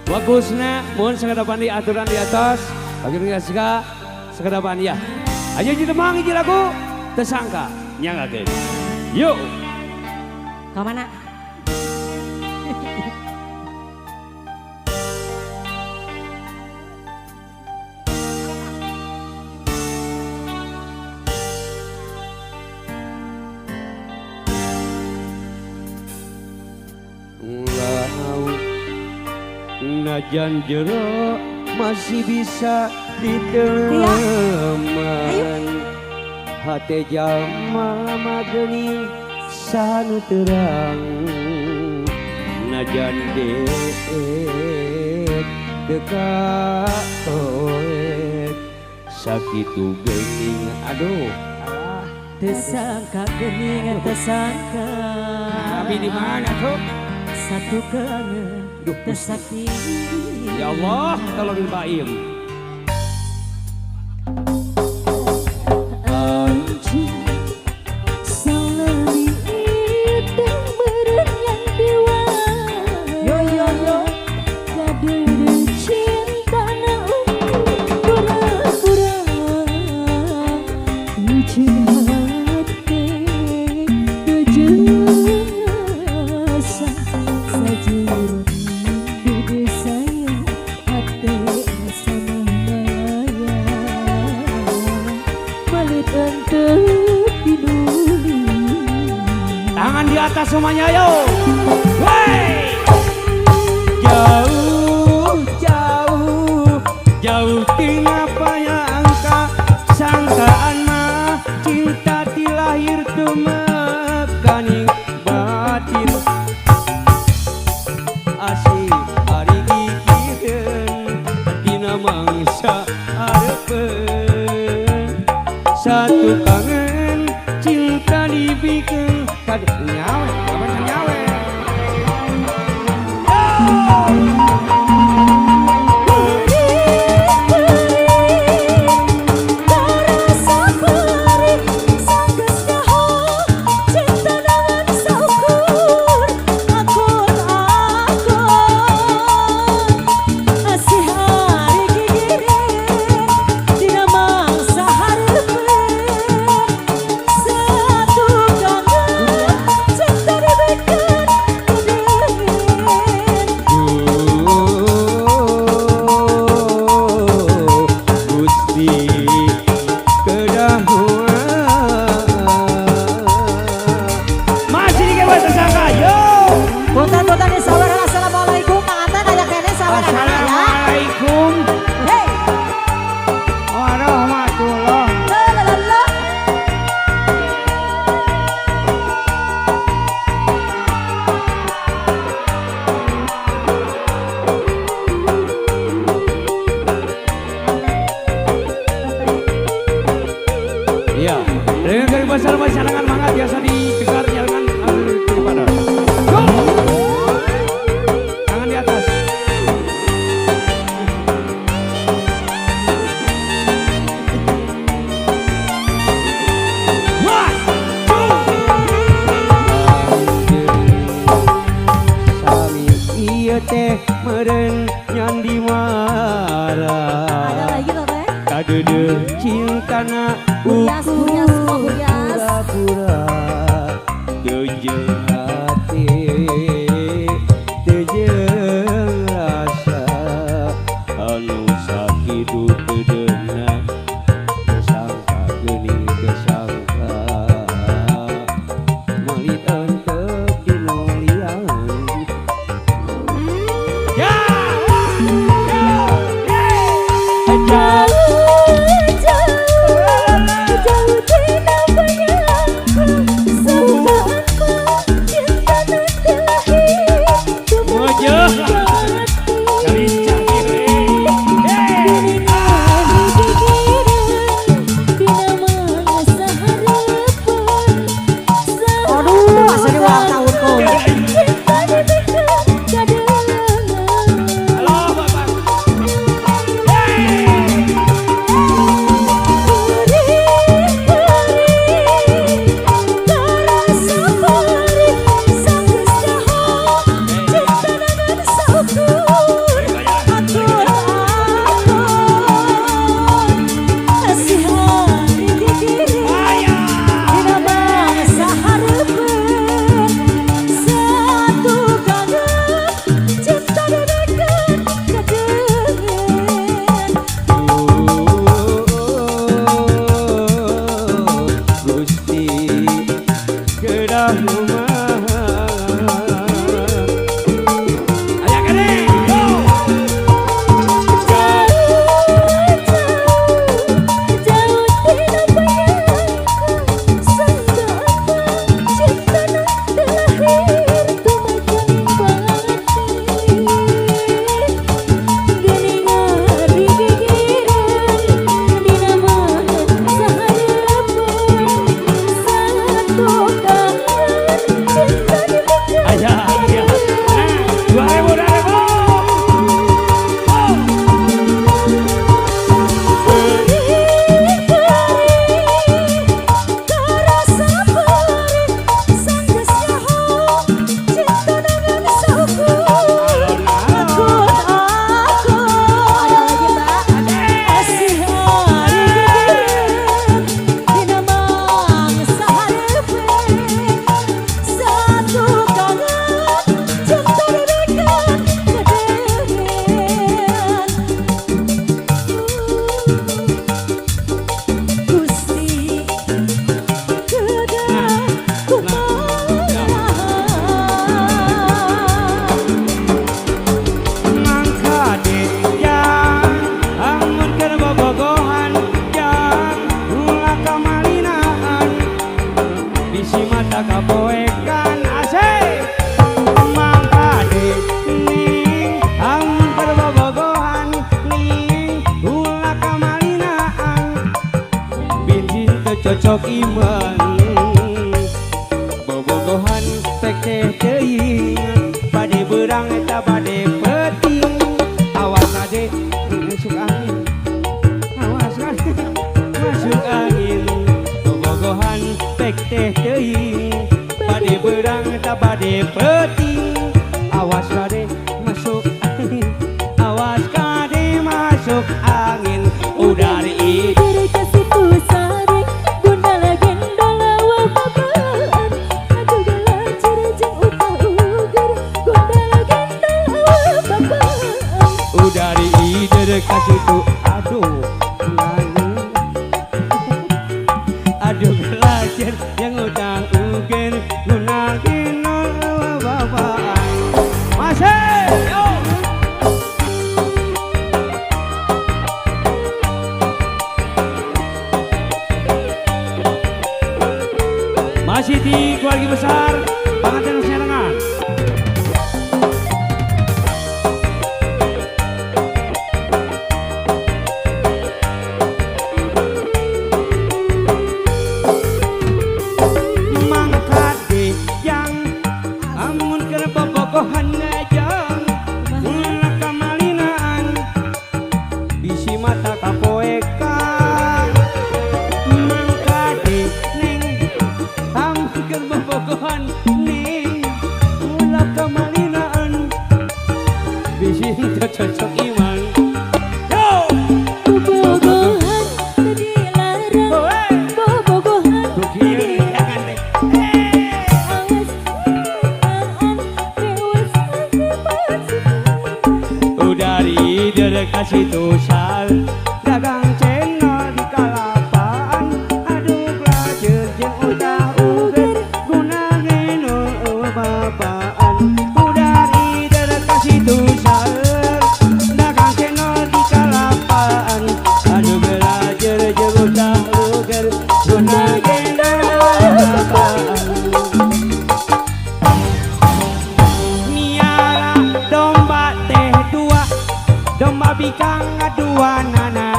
Bagusnya, mohon sekadapan di aturan di atas, bagi pengasih sekadapan ya. Ayo kita mangi lagu, tersangka, nyanggakeun. Yuk. Kemana? Najan jero masih bisa diteman hati jalma geuning sanu terang najan dekat sakitu geuning aduh Tersangka geuning tersangka tapi di mana tuh satu kangen tersakiti. Ya Allah, tolong Baim. Anjing selalu diideng berenang dewa. Yo yo yo, kade cinta na pura-pura ujian hati kejasa sajur. Tangan di atas semuanya yo. Wey! Jauh, jauh, jauh tinggal payangka sangkaan mah cinta dilahir tumekaning batin asih ari gigireun dina mangsa arepeun satu kangen cinta dibikeun kad nyawe kapan nyawe Dengan masyarakat mangga biasa didengar jangan daripada. Go! Tangan di atas. One, two. Sami ieu teh meureun nyandi marah. Ada lagi loh teh. Kadeudeung cintana Hurias, hurias, hurias. pura-pura cocok iman bobogohan tek teh teuing bade beurang eta bade peuting awas ade masuk angin awas ade masuk angin bobogohan tek teh teuing bade beurang eta bade peuting awas ade masuk angin awas kade masuk angin udah di Dari kasih ku sari gundala gendala wa babaan aduh gala cirejeng utah uger gundala gendala wa babaan udah di ide kasih tuh aduh aduh belajar yang utang ugen gunakin babaan masih yo masih di keluarga besar pengantin Serangan. Mangkade yang amun keur bobogohan ngajang ulah kamalinaan bisi mata kapoekan mangkade neng amun keur bobogohan ning ulah kamalinaan bisi cocok iman yo bobogohan tadi larang bobogohan Rukieu jangan deh awas aan dewas udah di kasih tusal dagang channel di kalapaan aduh belajar jeung udah uger gunakeun babaan udah di kasih tusal dagang channel di kalapaan aduh belajar jeung udah uger gunakeun babaan Miara domba teh dua domba bikang dua nana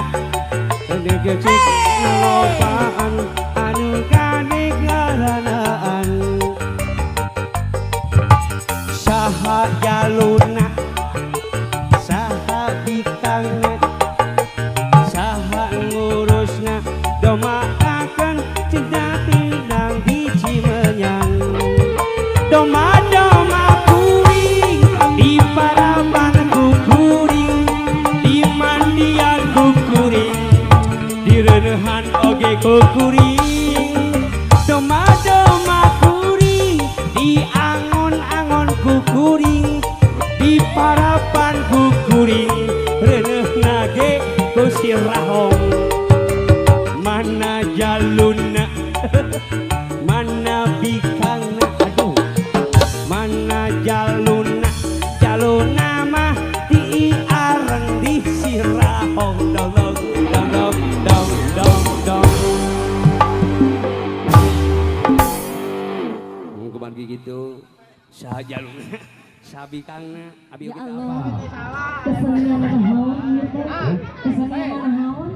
ngegecik ngalopaan anu kanik ngaranaan saha jaluna saha bikangna saha ngurusna domba akan cedak pindang biji menyang domba-domba kuring di parapan kukuring di mandian kukuring di reunehan oge kukuring domba-domba kuring di angon-angon kukuring di parapan kukuring reuneuna ge ku sirahong mana jaluna mana bikangna aduh mana jaluna jaluna mah diareng di sirahong dong dong dong dong dong dong dong kumaha gitu saha jaluna saha bikangna abi ya oge teu Allah apa kesenangan naon kesenangan naon